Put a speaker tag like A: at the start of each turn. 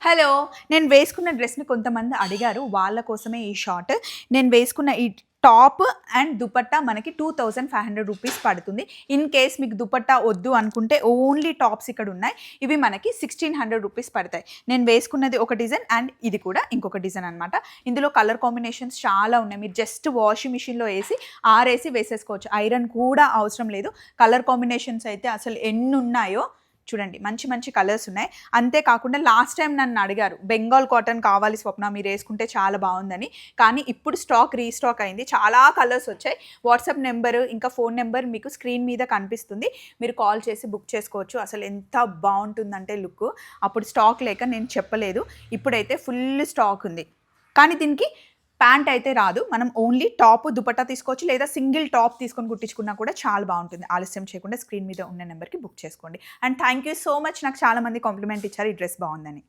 A: Hello! నేను వేసుకున్న డ్రెస్‌ని కొంతమంది అడిగారు. వాళ్ళ కోసమే ఈ షార్ట్. నేను వేసుకున్న ఈ టాప్ అండ్ దుపట్టా మనకి 2500 రూపీస్ పడుతుంది. ఇన్ కేస్ మీకు దుపట్టా వద్దు అనుకుంటే ఓన్లీ టాప్స్ ఇక్కడున్నాయి. ఇవి మనకి 1600 రూపీస్ పడతాయి. నేను వేసుకున్నది ఒక డిజైన్ అండ్ ఇది కూడా ఇంకొక డిజైన్ అనమాట. ఇందులో కలర్ కాంబినేషన్స్ చాలా ఉన్నాయి. మీరు జస్ట్ వాషింగ్ మిషన్‌లో ఏసి ఆరేసి వేసేసుకోవచ్చు. ఐరన్ కూడా అవసరం లేదు. కలర్ కాంబినేషన్స్ అయితే అసలు ఎన్నున్నాయో చూడండి. మంచి మంచి కలర్స్ ఉన్నాయి. అంతే కాకుండా లాస్ట్ టైమ్ నన్ను అడిగారు. బెంగాల్ కాటన్ కావాలి స్వప్న మీరేసుకుంటే చాలా బావుందని. కానీ ఇప్పుడు స్టాక్ రీస్టాక్ అయింది. చాలా కలర్స్ వచ్చాయి. వాట్సాప్ నెంబర్ ఇంకా ఫోన్ నెంబర్ మీకు స్క్రీన్ మీద కనిపిస్తుంది. మీరు కాల్ చేసి బుక్ చేసుకోవచ్చు. అసలు ఎంత బావుంటుందంటే లుక్. అప్పుడు స్టాక్ లేక నేను చెప్పలేదు. ఇప్పుడైతే ఫుల్ స్టాక్ ఉంది. కానీ దీనికి ప్యాంట్ అయితే రాదు. మనం ఓన్లీ టాప్, దుపట్టా తీసుకోవచ్చు. లేదా సింగిల్ టాప్ తీసుకొని కుట్టించుకున్నా కూడా చాలా బావుంటుంది. ఆలస్యం చేయకుండా స్క్రీన్ మీద ఉన్న నెంబర్‌కి బుక్ చేసుకోండి. And thank you so much. నాకు చాలా మంది కాంప్లిమెంట్ ఇచ్చారు ఈ డ్రెస్ బావుందని.